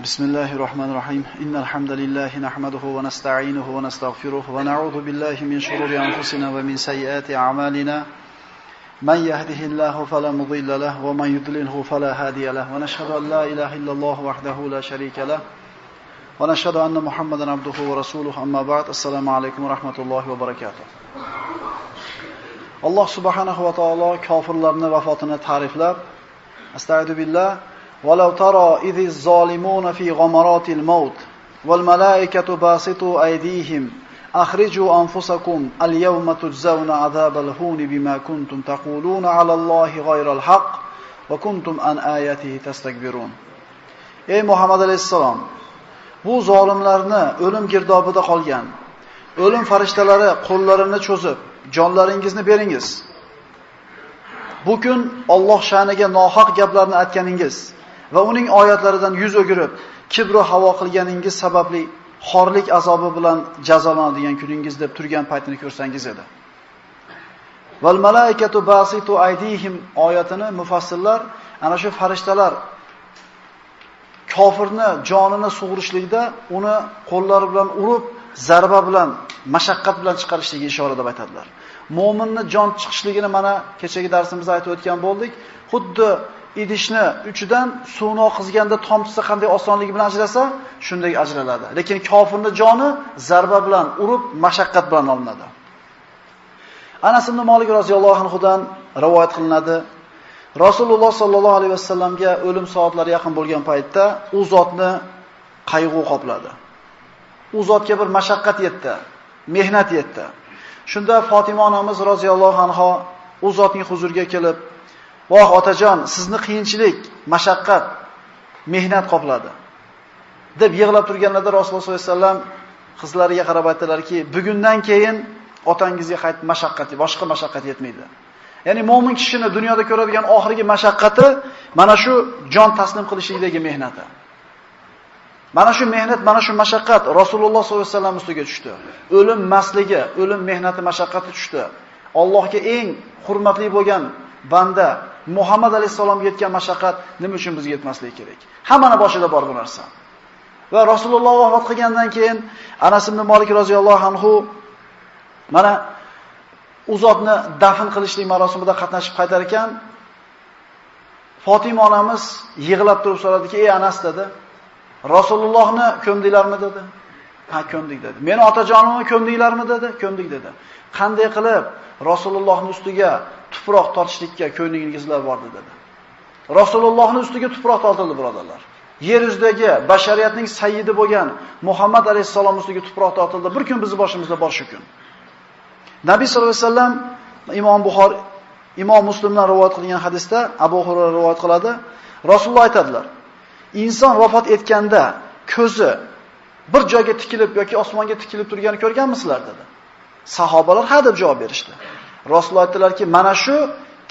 بسم الله الرحمن الرحيم إن الحمد لله نحمده ونستعينه ونستغفره ونعوذ بالله من شرور أنفسنا ومن سيئات أعمالنا من يهده الله فلا مضل له ومن يضلله فلا هادي له ونشهد أن لا إله إلا الله وحده لا شريك له ونشهد أن محمدا عبده ورسوله أما بعد السلام عليكم ورحمة الله وبركاته. الله سبحانه وتعالى kafirlarning vafotini ta'riflab Astagfiru billah ولو ترى إذ الظالمون في غمرات الموت والملائكة باسطوا أيديهم أخرجوا أنفسكم اليوم تجزون عذاب الهون بما كنتم تقولون على الله غير الحق وكنتم عن آياته تستكبرون. Ey Muhammad alayhissalom, bu zolimlarni o'lim girdobida qolgan o'lim farishtalari qo'llarini cho'zib, jonlaringizni beringiz. Bu kun Alloh sha'niga nohaq gaplarni aytganingiz va uning oyatlaridan yuz o'girib, kibr havo qilganingiz sababli xorlik azobi bilan jazolanadigan kuningiz deb turgan paytini ko'rsangiz edi. Val malaikatu basitu aydihim oyatini mufassirlar ana shu farishtalar kofirni jonini sug'urishlikda uni qo'llari bilan urib, zarba bilan, mashaqqat bilan chiqarishligiga ishora deb aytadilar. Mo'minni jon chiqishligini mana kechagi darsimizda aytib o'tgan bo'ldik. Xuddi idishni uchidan suvni oqizganda tomchisi qanday osonligi bilan ajrasa, shunday ajraladi. Lekin kofirning joni zarba bilan urib, mashaqqat bilan olinadi. Anas ibn Malik roziyallohu anhudan rivoyat qilinadi. Rasululloh sallallohu alayhi vasallamga o'lim soatlari yaqin bo'lgan paytda u zotni qayg'u qopladi. U zotga bir mashaqqat yetdi, mehnat yetdi. Shunda Fatima onamiz roziyallohu anha u zotning huzuriga kelib, "Voh otajon, sizni qiyinchilik, mashaqqat, mehnat qopladi" deb yig'lab turganlarda Rasululloh sollallohu alayhi vasallam qizlariga qarab aytdilarki, "Bugundan keyin otangizga mashaqqat, boshqa mashaqqat yetmaydi." Ya'ni mo'min kishining dunyoda ko'radigan oxirgi mashaqqati mana shu jon taslim qilishlikdagi mehnati. Mana shu mehnat, mana shu mashaqqat Rasululloh sollallohu alayhi vasallam ustiga tushdi. O'lim masligi, o'lim mehnati, mashaqqati tushdi. Allohga eng hurmatli bo'lgan banda Muhammad alayhisalomga yetgan mashaqqat nima uchun bizga yetmasligi kerak? Hammani boshida bor bu narsa. Va Rasululloh vafot qilgandan keyin Anas ibn Malik roziyallohu anhu mana u zotni dafn qilishlik marosimida qatnashib qaytar ekan, Fatima onamiz yig'lab turib so'radiki, "Ey Anas" dedi, "Rasulullohni ko'mdinglarmi?" dedi. "Ha, ko'mdik" dedi. "Meni otajonimni ko'mdinglarmi?" dedi. "Ko'mdik" dedi. "Qanday qilib Rasulullohning ustiga tuproq tortishlikka ko'nglingizlar bordi" dedi. Rasulullohning ustiga tuproq tortildi, birodarlar. Yer yuzidagi bashariyatning sayyidi bo'lgan Muhammad alayhisalom ustiga tuproq tortildi. Bir kun bizning boshimizda bor shu kun. Nabiy sallallohu alayhi vasallam Imom Buxoriy, Imom Muslimdan rivoyat qilgan hadisda Abu Hurayra rivoyat qiladi. Rasululloh aytadilar: "Inson vafot etganda ko'zi bir joyga tikilib yoki osmonga tikilib turganini ko'rganmisizlar?" dedi. Sahobalar ha deb javob berishdi. Rasululloh aytdilarki, "Mana shu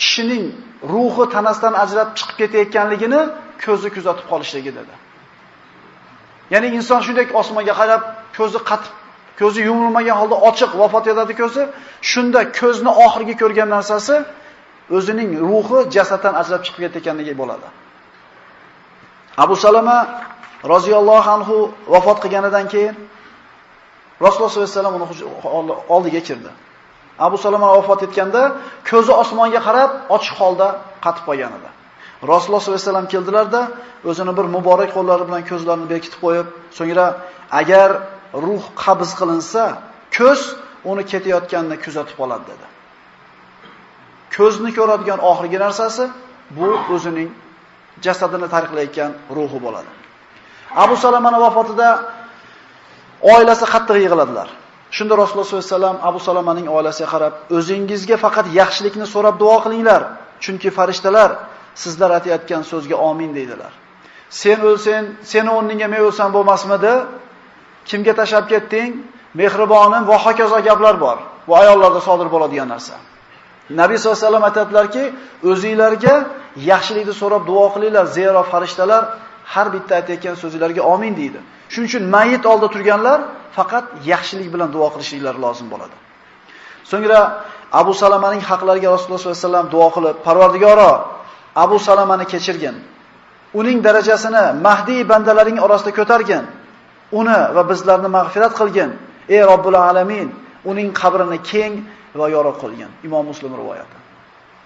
kishining ruhi tanasidan ajrab chiqib ketayotganligini ko'zi kuzatib qolishligi" dedi. Ya'ni inson shunday osmonga qarab, ko'zi yumilmagan holda ochiq vafot etadi ko'zi. Shunda ko'zni oxirgi ko'rgan narsasi o'zining ruhi jasaddan ajrab chiqib ketayotganligi bo'ladi. Abu Salama roziyallohu anhu vafot qilganidan keyin Rasululloh sollallohu alayhi vasallam uni oldiga kirdi. Abu Salama vafot etganda ko'zi osmonga qarab ochiq holda qatib qolgan edi. Rasululloh sollallohu alayhi vasallam keldilar-da, o'zini bir muborak qo'llari bilan ko'zlarini bekitib qo'yib, so'ngra agar ruh qabz qilinsa, ko'z uni ketayotganini kuzatib qoladi dedi. Ko'zni ko'radigan oxirgi narsasi bu o'zining jasadini tarixlayotgan ruhi bo'ladi. Abu Salamaning vafotida oilasi qattiq yig'ladilar. Shunda Rasululloh sollallohu alayhi vasallam Abu Salamaning oilasiga qarab, "O'zingizga faqat yaxshilikni so'rab duo qilinglar, chunki farishtalar sizlar aytayotgan so'zga amin" deydilar. "Sen o'lsang, seni o'rningga men o'lsam bo'lmasmidi? Kimga tashab ketding? Mehribonim va hokazo gaplar bor. Bu ayollarda sodir bo'ladigan narsa." Nabiy sollallohu alayhi vasallam aytadilarki, "O'zingizlarga yaxshilikni so'rab duo qilinglar, zero farishtalar har bitta aytayotgan so'zingizlarga amin" deydi. Shuning uchun mayit oldida turganlar faqat yaxshilik bilan duo qilishlari lozim bo'ladi. So'ngra Abu Salamaning haqlariga Rasululloh sollallohu alayhi vasallam duo qilib, "Parvardigoro, Abu Salamani kechirgin. uning darajasini Mahdi bandalarining orasida ko'targin. Uni va bizlarni mag'firat qilgin. Ey Robbil alamin, uning qabrini keng va yorug' qilgin. Imom Muslim rivoyati.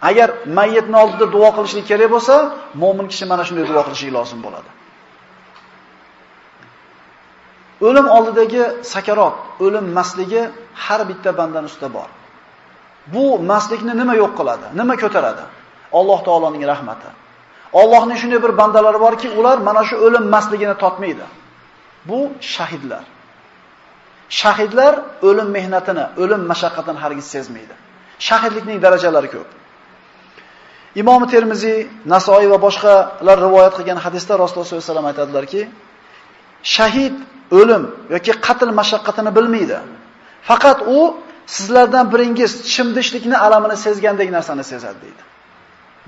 Agar mayyitning oldida duo qilishlik kerak bo'lsa, mu'min kishi mana shunday duo qilishi lozim bo'ladi. O'lim oldidagi sakarat, o'lim masligi har bitta bandaning ustida bor. Bu maslikni nima yo'q qiladi? Nima ko'taradi? Alloh taoloning rahmati. Allohning shunday bir bandalari borki, ular mana shu o'lim masligini totmaydi. Bu shahidlar. Shahidlar o'lim mehnatini, o'lim mashaqqatini hargiz sezmaydi. Shahidlikning darajalari ko'p. Imom Termiziy, Nasoiy va boshqalar rivoyat qilgan hadisda Rasululloh sollallohu alayhi vasallam aytadilarki, shahid o'lim yoki qatl mashaqqatini bilmaydi. Faqat u sizlardan biringiz chimdishlikni alamini sezgandek narsani sezadi deydi.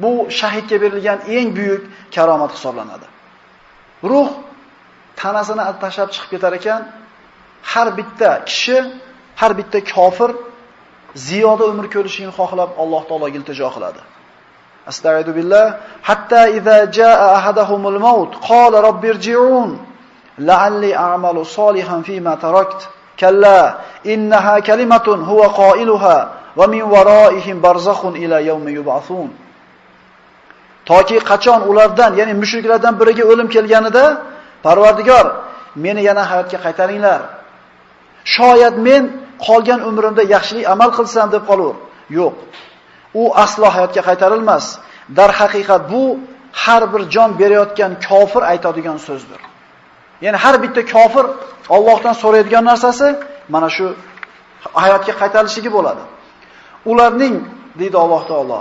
Bu shahidga berilgan eng buyuk karomat hisoblanadi. Ruh tanasini tashlab chiqib ketar ekan, har bitta kishi, har bitta kofir ziyoda umr ko'rishini xohlab Alloh taologa iltijo qiladi. Astagfiru billah, hatta idza jaa ahadahumul maut qala rabbirji'un la'alli a'malu solihan fima tarakt kalla innaha kalimatun huwa qailuha va min waraihim barzakhun ila yawmi yub'athun. Toki qachon ulardan, ya'ni mushriklardan biriga o'lim kelganida, Parvardigor, meni yana hayotga qaytaringlar. Shoyat men qolgan umrimda yaxshilik amal qilsam deb qolur. Yo'q. U aslo hayotga qaytarilmas. Dar haqiqat bu har bir jon berayotgan kofir aytadigan so'zdir. Ya'ni har bitta kofir Allohdan so'raydigan narsasi mana shu hayotga qaytarilishligi bo'ladi. Ularning, deydi Alloh taolo,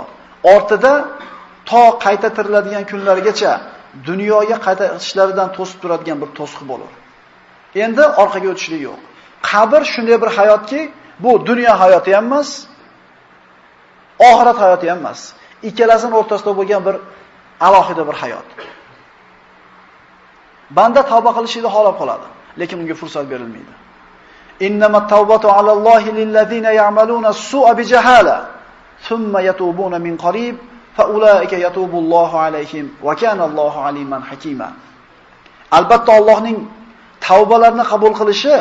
ortida to qayta tiriladigan kunlargacha dunyoga qaytishlaridan to'sib turadigan bir to'siq bo'lur. Endi orqaga o'tishlik yo'q. Qabr shunday bir hayotki, bu dunyo hayoti ham emas, oxirat hayoti ham emas. Ikkalasining o'rtasida bo'lgan bir alohida bir hayot. Banda tavba qilishni xohlab qoladi, lekin unga fursat berilmaydi. Innamat tawbatu alallohi lillazina ya'maluna as-su'a bijahala thumma yatubuna min qarib fa ulaika yatubullohu alayhim va kana Allohu aliman hakima. Albatta Allohning tavbalarini qabul qilishi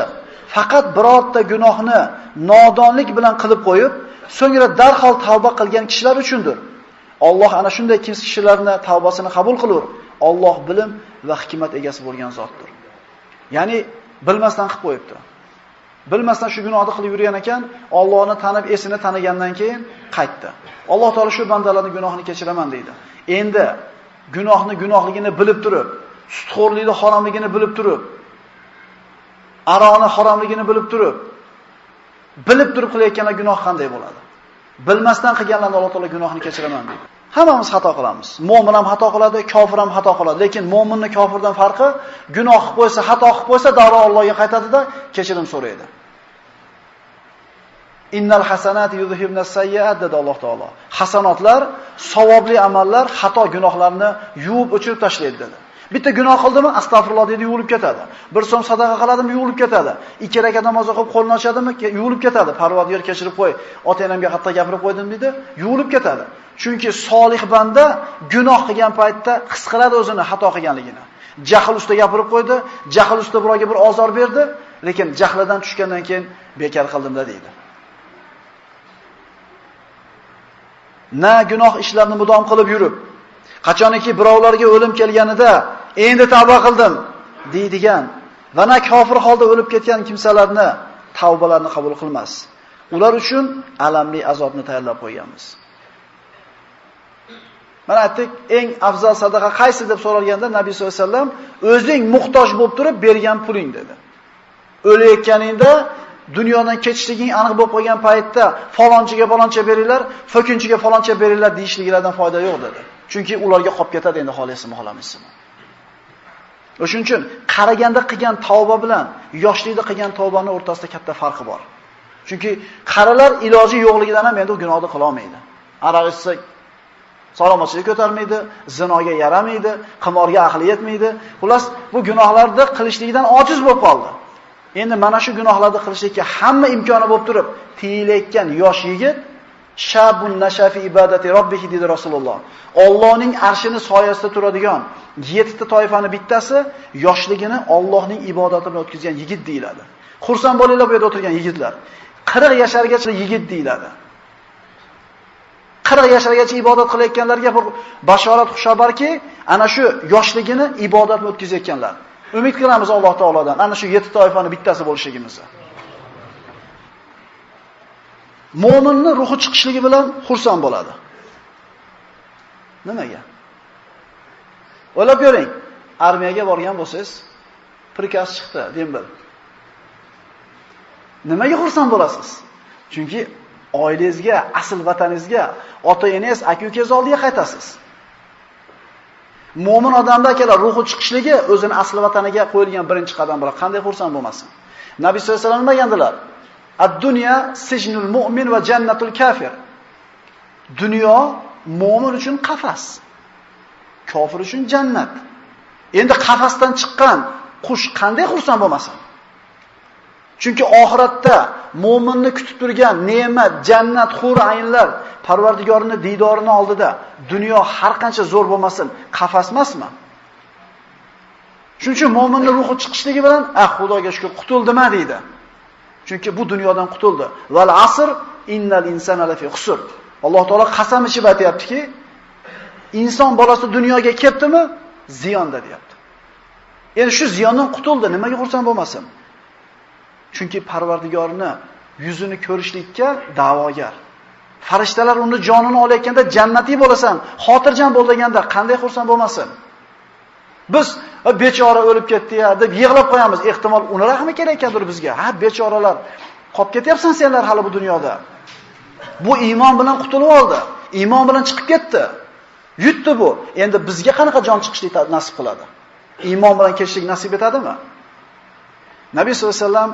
faqat birorta gunohni nodonlik bilan qilib qo'yib, so'ngra darhol tavba qilgan kishilar uchundir. Alloh ana shunday kishilarni tavbasini qabul qilur. Alloh bilim va hikmat egasi bo'lgan zotdir. Ya'ni bilmasdan qilib qo'yibdi. Bilmasdan shu gunohni qilib yurgan ekan, Allohni tanib, esini tanigandan keyin qaytdi. Alloh taolo shu bandalarning gunohini kechiraman deydi. Endi gunohligini bilib turib, sutxo'rlikni haromligini bilib turib, aroni haromligini bilib turib qilayotganlar gunoh qanday bo'ladi? Bilmasdan qilganlarni Alloh taolo gunohini kechiraman deydi. Hammamiz xato qilamiz. Mo'min ham xato qiladi, kofir ham xato qiladi. Lekin mo'minni kofirdan farqi, gunoh qilib qo'ysa, xato qilib qo'ysa, darrov Allohga qaytadi-da, kechirim so'raydi. Innal hasanati yuzhibnas sayyi'at dedi Alloh taolo. Hasanotlar, savobli amallar xato gunohlarni yuvib o'chirib tashlaydi dedi. Bitta gunoh qildimi, astag'firulloh dedi, yuvilib ketadi. Bir so'm sadaqa qiladimi, yuvilib ketadi. 2 rakat namoz o'qib qo'lini ochadimi, yuvilib ketadi. Parvardigor kechirib qo'y, ota-onamga hatto gapirib qo'ydim dedi, yuvilib ketadi. Chunki solih banda gunoh qilgan paytda his qiladi o'zini xato qilganligini. Jahl ustida gapirib qo'ydi, jahl ustida birovga bir ozor berdi, lekin jahlidan tushgandan keyin bekor qildim-da deydi. Na gunoh ishlarni mudom qilib yurib, qachoniki birovlarga o'lim kelganida endi tavba qildim deydigan va na kofir holda o'lib ketgan kimsalarni tavbalarini qabul qilmas. Ular uchun alamli azobni tayyorlab qo'yganmiz. Mana aytdik, eng afzal sadaqa qaysi deb so'ralganda Nabiy sollallohu alayhi vasallam o'zing muhtoj bo'lib turib bergan puling dedi. O'layotganingda dunyodan ketishliging aniq bo'lib qolgan paytda falonchiga faloncha beringlar, fo'kinchiga faloncha beringlar deyishligilardan foyda yo'q dedi. Chunki ularga qolib ketadi endi xohlaysizmi, xohlamaysizmi. O'shuning uchun qaraganda qilgan tavba bilan yoshlikda qilgan tavbaning o'rtasida katta farqi bor. Chunki qarilar iloji yo'qligidan ham endi gunohni qila olmaydi. Aroq ichsa salomatchilik ko'tarmaydi, zinoga yaramaydi, qimorga aqli yetmaydi. Xullas, bu gunohlarni qilishlikdan ojiz bo'lib qoldi. Endi mana shu gunohlarni qilishlikka hamma imkoni bo'lib turib, tiyilayotgan yosh yigit Shabun nashafi ibadati robbih dedi Rasululloh. Allohning arshini soyasida turadigan 7 ta toifani bittasi yoshligini Allohning ibodati bilan o'tkazgan yigit deyiladi. Xursand bo'linglar bu yerda o'tirgan yigitlar. 40 yashargacha yigit deyiladi. 40 yashargacha ibodat qilayotganlarga bir bashorat xushobarki, ana shu yoshligini ibodat bilan o'tkazayotganlar. Umid qilamiz Alloh taolodan ana shu 7 toifani bittasi bo'lishligimizni. Mo'minning ruhi chiqishligi bilan xursand bo'ladi. Nimaga? O'ylab ko'ring. Armiyaga borgan bo'lsangiz, prikaz chiqdi, dembil. Nimaga xursand bo'lasiz? Chunki oilangizga, asl vataningizga, ota-enangiz, aka-ukangiz oldiga qaytasiz. Mo'min odamda akalar ruhi chiqishligi o'zini asl vataniga qo'yilgan birinchi qadam bo'ladi. Qanday xursand bo'lmasin? Nabiy sollallohu alayhi vasallam degandilar: "Ad-dunya sijnul mu'min va jannatul kafir." Dunyo mo'min uchun qafas, kofir uchun jannat. Endi qafasdan chiqqan qush qanday xursand bo'lmasin? Chunki oxiratda mo'minni kutib turgan ne'mat, jannat, hur aynlar Parvardigorning diydorini oldida dunyo har qancha zo'r bo'lmasin, qafas emasmi? Shuning uchun mo'minning ruhi chiqishligi bilan, Xudoga shukr, qutuldimi deydi. Chunki bu dunyodan qutuldi. Val asr innal insana lafi xusr. Alloh taolo qasam ichib aytayaptiki, inson bolasi dunyoga kelibdimi, ziyonda deyapti. Endi shu ziyondan qutuldi, nimaga xursand bo'lmasin? Chunki Parvardigorni yuzini ko'rishlikka da'vogar. Farishtalar uni jonini olayotganda jannatiy bo'lasan, xotirjam bo'l deganda qanday xursand bo'lmasin? Biz bechora o'lib ketdi-ya deb yig'lab qo'yamiz. Ehtimol uni rahmi kerak ekandir bizga. Ha, bechoralar qolib ketyapsan senlar hali bu dunyoda. Bu iymon bilan qutulib oldi. Iymon bilan chiqib ketdi. Yutdi bu. Endi bizga qanaqa jon chiqishlik nasib qiladi? Iymon bilan kelishlik nasib etadimi? Nabiy sollallohu alayhi vasallam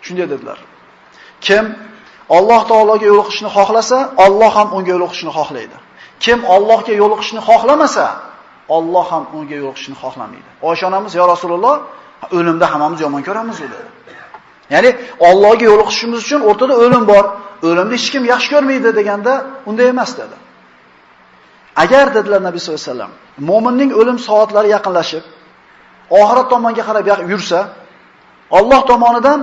shunday dedilar. Kim Alloh taologa yo'liqishni xohlasa, Alloh ham unga yo'liqishni xohlaydi. Kim Allohga yo'liqishni xohlamasa, Alloh ham unga yo'liqishni xohlamaydi. Oysha onamiz, "Ya Rasululloh, o'limda hammamiz yomon ko'ramiz" dedi. Ya'ni Allohga yo'liqishimiz uchun o'rtada o'lim bor. O'limni hech kim yaxshi ko'rmaydi deganda unday emas dedi. Agar dedilar Nabiy sollallohu alayhi vasallam, mo'minning o'lim soatlari yaqinlashib, oxirat tomonga qarab yursa, Alloh tomonidan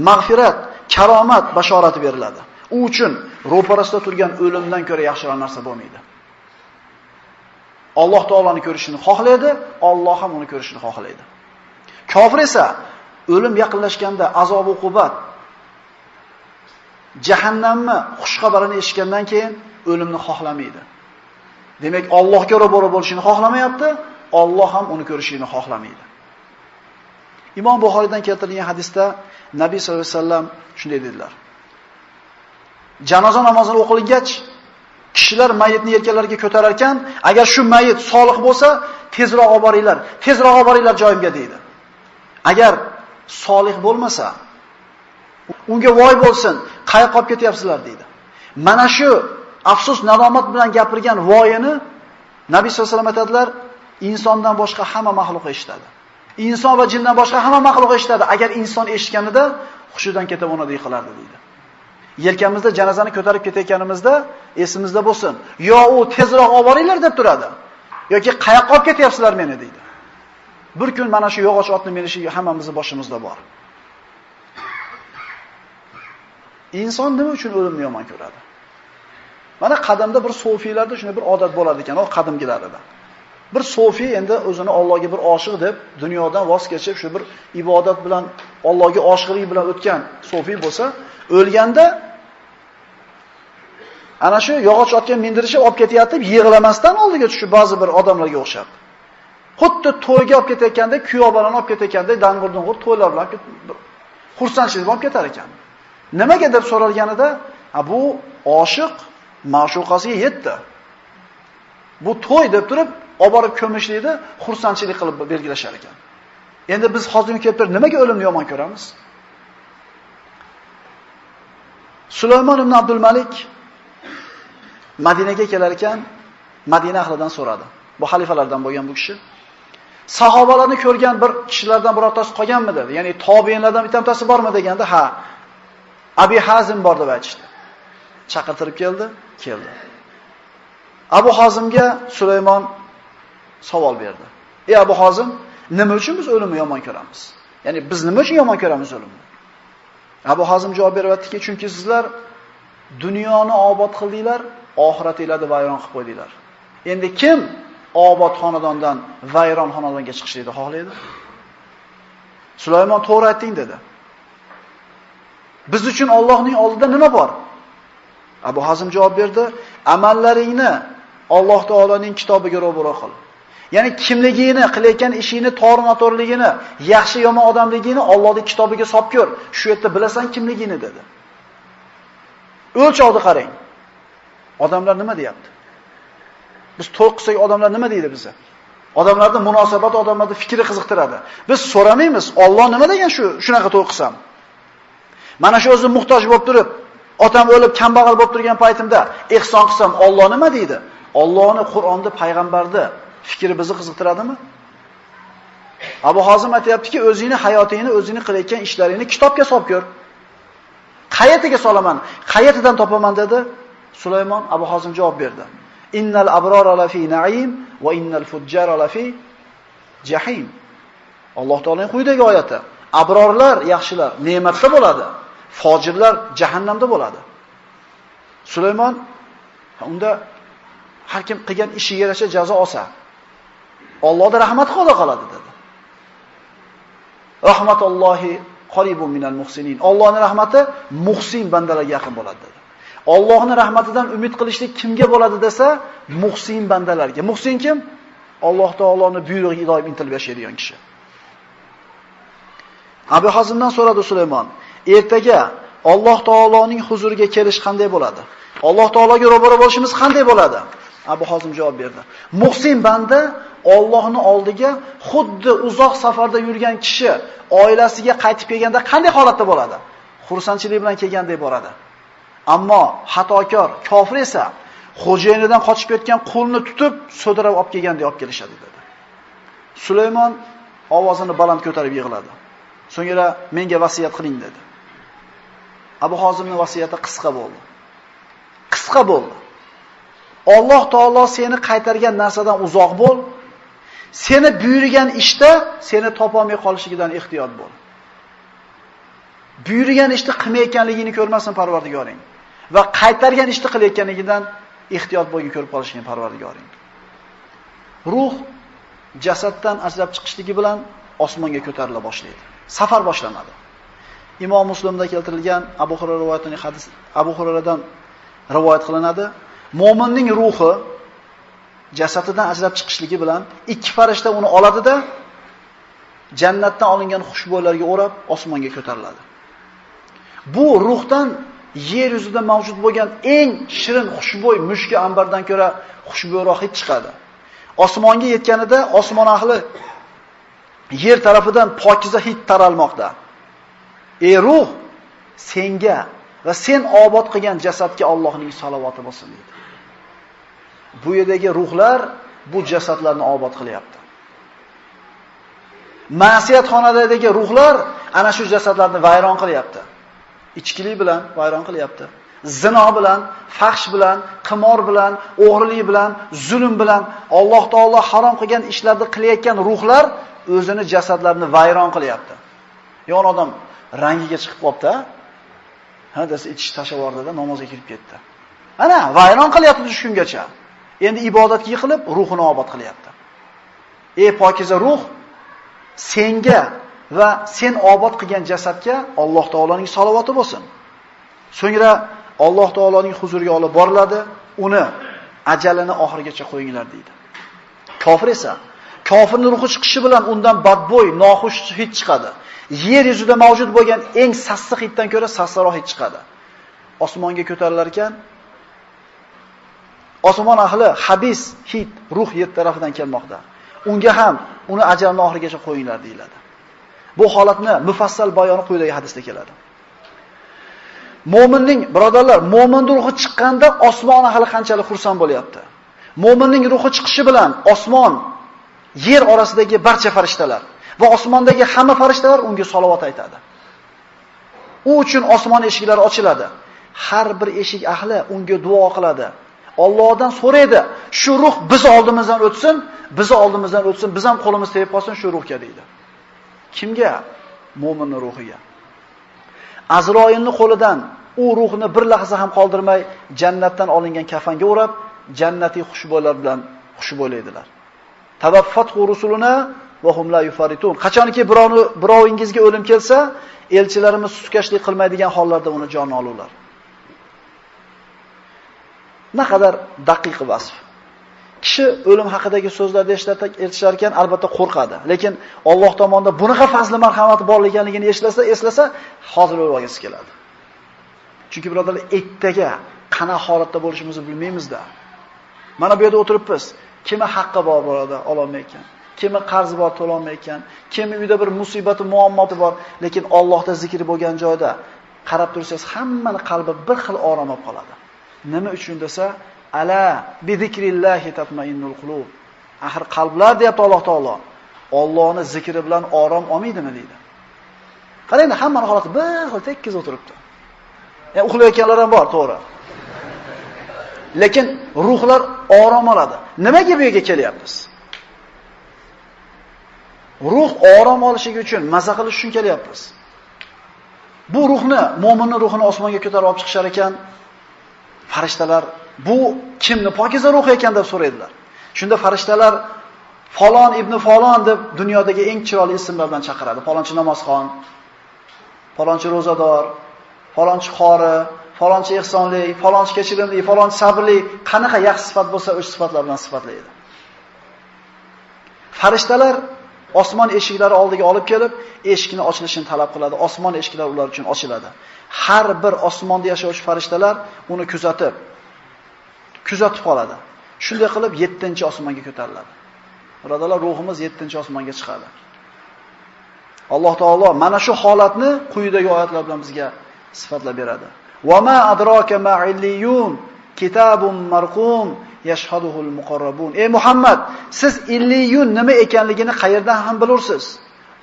mag'firat, karomat bashorati beriladi. U uchun ro'parasida turgan o'limdan ko'ra yaxshiroq narsa bo'lmaydi. Alloh taolani ko'rishini xohlaydi, Alloh ham uni ko'rishini xohlaydi. Kofir esa o'lim yaqinlashganda azob uqubat, jahannamni xush xabarini eshitgandan keyin o'limni xohlamaydi. Demak, Allohga ro'baro bo'lishini xohlamayapti, Alloh ham uni ko'rishini xohlamaydi. Imom Buxoriydan keltirilgan hadisda Nabiy sollallohu alayhi vasallam shunday dedilar. Janoza namozini o'qilgach, kishilar mayitni yelkalariga ko'tarar ekan, agar shu mayit solih bo'lsa, tezroq olib boringlar joyimga deydi. Agar solih bo'lmasa, unga voy bo'lsin, qayoqqa olib ketyapsizlar deydi. Mana shu afsus, nadomat bilan gapirgan voyini Nabiy sollallohu alayhi vasallam aytadilar, insondan boshqa hamma maxluq eshitadi. Inson va jindan boshqa hamma maxluq eshitadi. Agar inson eshitganida hushidan ketib o'rnida yiqilardi deydi. Yelkamizda janozani ko'tarib ketayotganimizda esimizda bo'lsin. Yo u tezroq olib boringlar deb turadi. Yoki qayoqqa olib ketyapsizlar meni deydi. Bir kun mana shu yog'och otni minishi hammamizning boshimizda bor. Inson nima uchun o'limni yomon ko'radi? Mana qadimda bir sufiylarda shunday bir odat bo'lar ekan, o qadimgilarida. Bir sufi endi o'zini Allohga bir oshiq deb dunyodan voz kechib, shu bir ibodat bilan Allohga oshiqlik bilan o'tgan sufi bo'lsa, o'lganda ana shu yog'och otga mindirishib olib ketyapti, yig'lamasdan oldiga tushib ba'zi bir odamlarga o'xshab. Xuddi to'yga olib ketayotganda, kuyov bolani olib ketayotganda dang'ur-dung'ur to'ylar bilan xursandchilik olib ketar ekan. Nimaga deb so'ralganida, bu oshiq ma'shuqasiga yetdi. Bu to'y deb turib olib borib ko'mishlikni xursandchilik qilib belgilashar ekan. Endi biz hozirgi kelib turib nimaga o'limni yomon ko'ramiz? Sulaymon ibn Abdul Malik Madinaga kelar ekan, Madina ahlidan so'radi. Bu xalifalardan bo'lgan bu kishi. Sahobalarni ko'rgan bir kishilardan birortasi qolganmi dedi. Ya'ni tobiinlardan bittasi bormi deganda, ha. Abi Hazim bor deb aytishdi. chaqirtirib keldi. Abu Hozimga Sulaymon savol berdi. Ey Abu Hozim, nima uchun biz o'limni yomon ko'ramiz? Ya'ni biz nima uchun yomon ko'ramiz o'limni? Abu Hozim javob beryaptiki, chunki sizlar dunyoni obod qildinglar, oxiratinglarni vayron qilib qo'ydinglar. Endi kim obod xonadondan vayron xonadonga chiqishni xohlaydi? Sulaymon to'g'ri aytding dedi. Biz uchun Allohning oldida nima bor? Abu Hazim javob berdi, amallaringni Alloh taoloning kitobiga ro'baro qil. Ya'ni kimligini, qilayotgan ishingni, to'g'ri-noto'g'riligini, yaxshi yomon odamligini Allohning kitobiga solib ko'r. Shu yerda bilasan kimligini dedi. O'lchovni qarang. Odamlar nima deyapti? Biz to'y qilsak odamlar nima deydi bizga? Odamlarning munosabati, odamlarning fikri qiziqtiradi. Biz so'ramaymiz, Alloh nima degan shunaqa to'y qilsam? Mana shu o'zim muhtoj bo'lib turib, otam o'lib kambag'al bo'lib turgan paytimda ehson qilsam, Alloh nima deydi? Allohning Qur'onda, payg'ambarda fikri bizni qiziqtiradimi? Abu Hozim aytayaptiki, o'zingni hayotingni, o'zingni qilayotgan ishlaringni kitobga solib ko'r. Qayerga solaman? Qayerdan topaman dedi? Sulaymon Abu Hozim javob berdi. Innal abrara lafi na'im va innal fujjara lafi jahim. Alloh taolaning quyidagi oyati. Abrorlar, yaxshilar ne'matda bo'ladi, fojirlar jahannamda bo'ladi. Sulaymon unda har kim qilgan ishiga yarasha jazo olsa, Allohning rahmati qo'da qoladi dedi. Rahmatullohi qaribun minal muhsinin. Allohning rahmati muhsin bandalarga yaqin bo'ladi dedi. Allohning rahmatidan umid qilishlik kimga bo'ladi desa, muhsin bandalarga. Muhsin kim? Alloh taoloning buyrug'iga doim intilib yashaydigan kishi. Abu Hazimdan so'radi Sulaymon, ertaga Alloh taoloning huzuriga kelish qanday bo'ladi? Alloh taologa ro'baro bo'lishimiz qanday bo'ladi? Abu Hazim javob berdi. Muhsin banda Allohning oldiga xuddi uzoq safarda yurgan kishi oilasiga qaytib kelganda qanday holatda bo'ladi? Xursandchilik bilan kelgandek boradi. Ammo xatokor, kofir esa xo'jayinidan qochib ketgan qulni tutib, so'dirab olib kelgandek olib kelishadi dedi. Sulaymon ovozini baland ko'tarib yig'ladi. So'ngra menga vasiyat qiling dedi. Abu Hozimning vasiyati qisqa bo'ldi. Qisqa bo'ldi. Alloh taolo seni qaytargan narsadan uzoq bo'l. Seni buyurgan ishda seni topolmay qolishidan ehtiyot bo'l. Buyurgan ishni qilmayotganligini ko'rmasin Parvardigoring va qaytargan ishni qilayotganligidan ehtiyot bo'lgin ko'rib qolishini Parvardigoring. Ruh jasaddan ajrab chiqishligi bilan osmonga ko'tarila boshlaydi. Safar boshlanadi. Imom Muslimda keltirilgan Abu Hurayra rivoyatining hadis Abu Hurayradan rivoyat qilinadi. Mo'minning ruhi jasadidan ajrab chiqishligi bilan ikki farishta uni oladida jannatdan olingan xushbo'ylarga o'rab osmonga ko'tariladi. Bu ruhdan yer yuzida mavjud bo'lgan eng shirin xushbo'y mushki ambardan ko'ra xushbo'yroq hid chiqadi. Osmonga yetganida osmon ahli yer tarafidan pokiza hid taralmoqda. Ey ruh, senga va sen obod qilgan jasadga Allohning salovati bo'lsin dedi. Bu yerdagi ruhlar bu jasadlarni obod qilyapti. Ma'siyat xonadagi ruhlar ana shu jasadlarni vayron qilyapti. Ichkilik bilan vayron qilyapti. Zino bilan, fahsh bilan, qimor bilan, o'g'rilik bilan, zulm bilan Alloh taolo harom qilgan ishlarni qilayotgan ruhlar o'zini jasadlarini vayron qilyapti. Yon odam rangiga chiqib qopti, ha desa ichish tashlab yubordida namozga kirib ketdi. Ana vayron qilyapti tushgungacha. Endi ibodatga yiqilib ruhini obod qilyapti. Ey pokiza ruh, senga va sen obod qilgan jasadga Alloh taoloning salovati bo'lsin. So'ngra Alloh taoloning huzuriga olib boriladi, uni ajalini oxirigacha qo'yinglar deydi. Kofir esa kofirning ruhi chiqishi bilan undan badbo'y, noxush hid chiqadi. Yer yuzida mavjud bo'lgan eng sassiq hiddan ko'ra sassroq hid chiqadi. Osmonga ko'tarilar ekan, osmon ahli habis hid ruh yer tarafidan kelmoqda. Unga ham uni ajalining oxirigacha qo'yinglar deyiladi. Bu holatni mufassal bayoni quyidagi hadisda keladi. Mo'minning birodarlar, mo'minning ruhi chiqqanda osmon ahli qanchalik xursand bo'lyapti. Mo'minning ruhi chiqishi bilan osmon, yer orasidagi barcha farishtalar va osmondagi hamma farishtalar unga salovat aytadi. U uchun osmon eshiklari ochiladi. har bir eshik ahli unga duo qiladi. Allohdan so'raydi, shu ruh biz oldimizdan o'tsin, biz ham qo'limiz tegib qolsin shu ruhga deydi. Kimga? Mo'minning ruhiga. Azroilning qo'lidan u ruhni bir lahza ham qoldirmay jannatdan olingan kafanga o'rab, jannatiy xushbo'ylar bilan xushbo'ylaydilar. Tawaffatu rusuluna va hum la yufaritun. Qachonki birovingizga o'lim kelsa, elchilarimiz suskashlik qilmaydigan hollarda uni jonini olurlar. Naqadar daqiq vasf. Kishi o'lim haqidagi so'zlarni eshitishar ekan, albatta qo'rqadi. Lekin Alloh tomonidan bunaqa fazli marhamati borligini eslasa, hozir o'lib olgisi keladi. Chunki birodarlar, ertaga qana holatda bo'lishimizni bilmaymiz-da. Mana bu yerda o'tiribmiz. Kimi haqqi bor birodar, ololmayotgan. Kimi qarzi bor, to'lolmayotgan. Kimi uyda bir musibati, muammosi bor, lekin Allohda zikri bo'lgan joyda qarab tursangiz, hammaning qalbi bir xil orom olib qoladi. Nima uchun desa, ala bi zikrillahi tatmainnul qulub. Axir qalblar deyapti Alloh taolo. Allohning zikri bilan orom olmaydimi deydi. Qarang, hammaning holati bir xil tekkiz o'tiribdi. Yani uxlayotganlar ham bor, to'g'ri. Lekin ruhlar orom oladi. Nimaga bu yerga kelyapmiz? Ruh orom olishligi uchun, maza qilish uchun kelyapmiz. Bu ruhni, mo'minning ruhini osmonga ko'tarib olib chiqishar ekan, farishtalar bu kimni pokiza ruhi ekan deb so'raydilar. Shunda farishtalar falon ibn falon deb dunyodagi eng chiroyli ismlar bilan chaqiradi. Falonchi namozxon, falonchi ro'zador, falonchi qori, falonchi ehsonli, falonchi kechirimli, falonchi sabrli, qanaqa yaxshi sifat bo'lsa, o'sha sifatlar bilan sifatlaydi. Farishtalar osmon eshiklari oldiga olib kelib, eshikni ochilishini talab qiladi. Osmon eshiklari ular uchun ochiladi. Har bir osmonda yashovchi farishtalar uni kuzatib qoladi. Shunday qilib 7-osmonga ko'tariladi. Birodarlar, ruhimiz 7-osmonga chiqadi. Alloh taolo mana shu holatni quyidagi oyatlar bilan bizga sifatlab beradi. Va ma adraka ma illiyun kitabun marqum yashhaduhul muqarrabun. Ey Muhammad, siz illiyun nima ekanligini qayerdan ham bilursiz?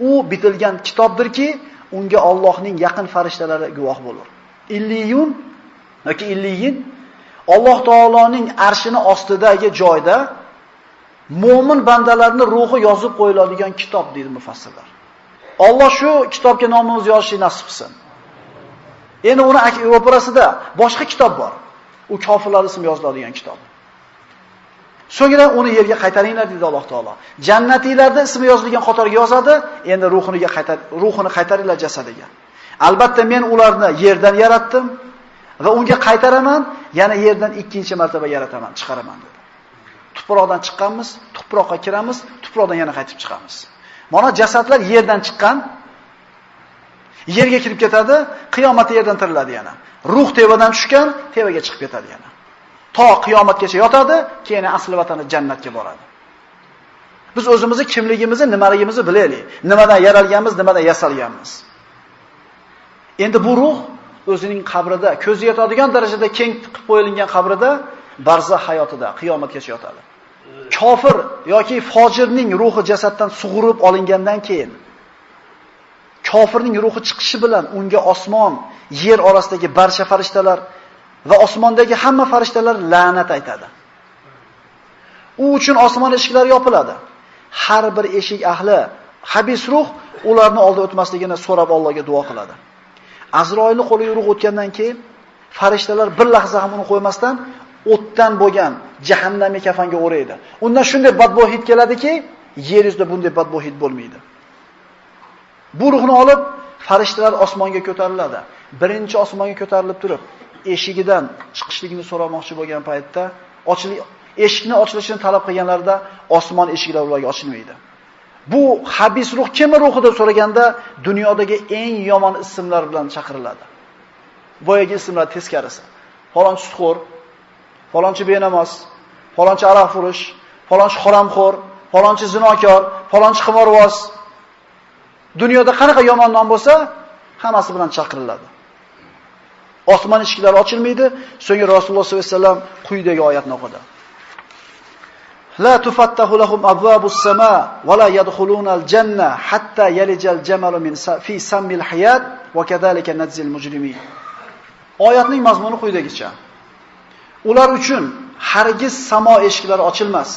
U bitilgan kitobdirki, unga Allohning yaqin farishtalari guvoh bo'lur. Illiyun yoki illiyin Alloh taoloning arshini ostidagi joyda mo'min bandalarning ruhi yozib qo'yiladigan kitob deydi mufassirlar. Alloh shu kitobga nomimizni yozishni nasib qilsin. Endi uni ro'parasida boshqa kitob bor. U kofirlar ismi yoziladigan kitob. So'ngra uni yerga qaytaringlar dedi Alloh taolo. Jannatiylarda ismi yozilgan qatoriga yozadi, endi ruhini qaytaringlar jasadiga. Albatta men ularni yerdan yaratdim va unga qaytaraman, yana yerdan ikkinchi martaba yarataman, chiqaraman dedi. Tuproqdan chiqqanmiz, tuproqqa kiramiz, tuproqdan yana qaytib chiqamiz. Mana jasadlar yerdan chiqqan, yerga kirib ketadi, qiyomatda yerdan tiriladi yana. Ruh tevadan tushgan, tevaga chiqib ketadi yana. To qiyomatgacha yotadi, keyin asli vatani jannatga boradi. Biz o'zimizni kimligimizni, nimaligimizni bilaylik. Nimadan yaralganmiz, nimadan yasalganmiz. Endi bu ruh o'zining qabrida, ko'zi yetadigan darajada keng qilib qo'yilgan qabrida barzah hayotida qiyomatgacha yotadi. Kofir yoki fojirning ruhi jasaddan sug'urib olingandan keyin kofirning ruhi chiqishi bilan unga osmon, yer orasidagi barcha farishtalar va osmondagi hamma farishtalar la'nat aytadi. U uchun osmon eshiklari yopiladi. Har bir eshik ahli, habis ruh ularni oldi o'tmasligini so'rab Allohga duo qiladi. Azroilning qo'liga ruh o'tgandan keyin farishtalar bir lahza ham uni qo'ymasdan o'tdan bo'lgan jahannamiy kafanga o'raydi. Undan shunday badbo hid keladiki, yer yuzida bunday badbo hid bo'lmaydi. Bu ruhni olib farishtalar osmonga ko'tariladi. Birinchi osmonga ko'tarilib turib, eshigidan chiqishligini so'ramoqchi bo'lgan paytda, eshikni ochilishini talab qilganlarida osmon eshiklari ularga ochilmaydi. Bu habis ruh kim ruhi deb so'raganda dunyodagi eng yomon ismlar bilan chaqiriladi. Boyagi ismlar teskarisi. Falonchi sutxo'r, falonchi benamoz, falonchi aroq furush, falonchi haromxo'r, falonchi zinokor, falonchi qimorvoz. Dunyoda qanaqa yomon nom bo'lsa, hammasi bilan chaqiriladi. Osmon eshiklari ochilmaydi. So'ngra Rasululloh sollallohu alayhi vasallam quyidagi oyatni o'qidi. La tufattahu lahum abwabus sama va la yadkhulunal janna hatta yalijal jamalu min fi sammil hayat va kadhalika najzil mujrimin. Oyatning mazmuni quyidagicha. Ular uchun hargiz samo eshiklari ochilmas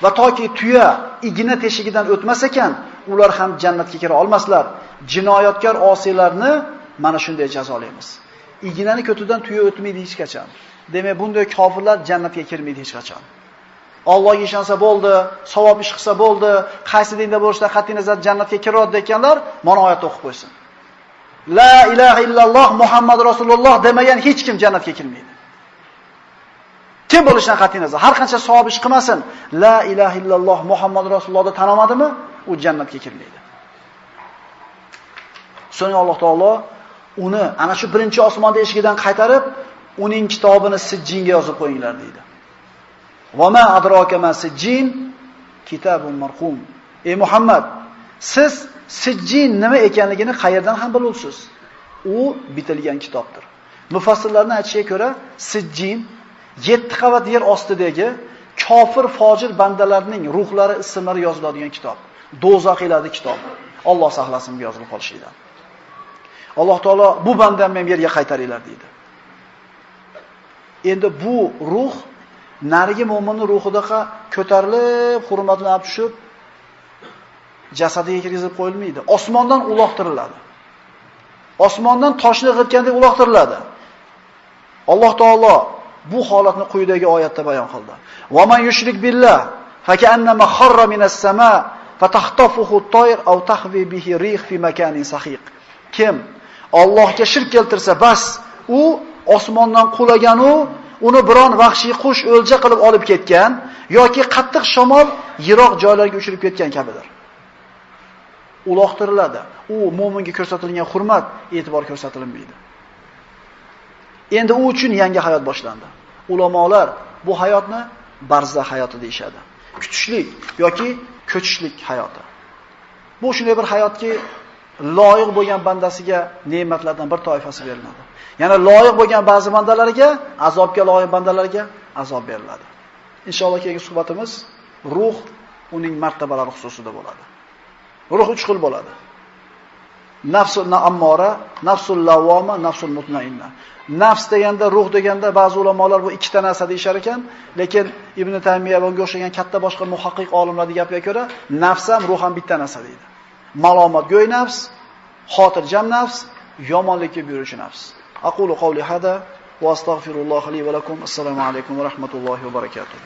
va toki tuya igna teshigidan o'tmas ekan, ular ham jannatga kira olmaslar. Jinoyatkor osiylarni mana shunday jazolaymiz. Ignani ko'tidan tuya o'tmaydi hech qachon. Demak, bunday kofirlar jannatga kirmaydi hech qachon. Allohga ishonsa bo'ldi, savob ish qilsa bo'ldi, qaysi dinda bo'lishidan qat'iy nazar jannatga kiradi deganlar mana oyat o'qib qo'ysin. La ilaha illalloh Muhammad Rasululloh demagan hech kim jannatga kirmaydi. Kim bo'lishidan qat'iy nazar, har qancha savob ish qilmasin, la ilaha illalloh Muhammad Rasulullohni tan olmadimi, u jannatga kirmaydi. So'ng Alloh taolo uni ana shu birinchi osmonda eshigidan qaytarib, uning kitobini sijjinga yozib qo'yinglar deydi. Va ma adraka ma sijjin kitabun marqum. Ey Muhammad, siz sijjin nima ekanligini qayerdan ham bilasiz? U bitilgan kitobdir. Mufassirlarning aytishiga ko'ra, sijjin 7 qavat yer ostidagi kofir fojir bandalarning ruhlari ismlari yoziladigan kitob. Do'zaxiylarning kitobi. Alloh saqlasin bu yozilib qolishidan. Alloh taolo bu bandani men yerga qaytaringlar deydi. Endi bu ruh narigi mo'minning ruhidaqa ko'tarilib, hurmatlanib tushib, jasadiga kirgizib qo'yilmaydi. Osmondan uloqtiriladi. Osmondan toshni g'irtgandek uloqtiriladi. Alloh taolo bu holatni quyidagi oyatda bayon qildi. Va man yushrik billah fakannama kharra minas sama fatahtafuhu at-tayr aw tahwi bihi rih fi makanin sahiq. Kim Allohga shirk keltirsa, bas u osmondan qulagan uni biron vahshiy qush o'lja qilib olib ketgan yoki qattiq shamol yiroq joylarga uchirib ketgan kabidir. Uloqtiriladi. U mo'minga ko'rsatilgan hurmat, e'tibor ko'rsatilmaydi. Endi u uchun yangi hayot boshlandi. Ulamolar bu hayotni barzah hayoti deyshadi. Kutishlik yoki ko'chishlik hayoti. Bu shunday bir hayotki, loyiq bo'lgan bandasiga ne'matlardan bir toifasi beriladi. Yana loyiq bo'lgan ba'zi bandalarga, azobga loyiq bandalarga azob beriladi. Inshaalloh keyingi suhbatimiz ruh uning martabalari xususida bo'ladi. Ruh 3 xil bo'ladi. Nafsul ammora, nafsul lavoma, nafsul mutmainna. Nafs deganda, ruh deganda ba'zi ulamolar bu ikkita narsa deyshar ekan, lekin Ibn Taymiya va unga o'xshagan katta boshqa muhaqqiq olimlarning gapiga ko'ra, nafs ham, ruh ham bitta narsa deydi. Malomatgo'y nafs, xotirjam nafs, yomonlikka buyuruvchi nafs. Aqulu qawli hada va astaghfirulloh li va lakum. Assalomu alaykum va rahmatullohi va barakatuh.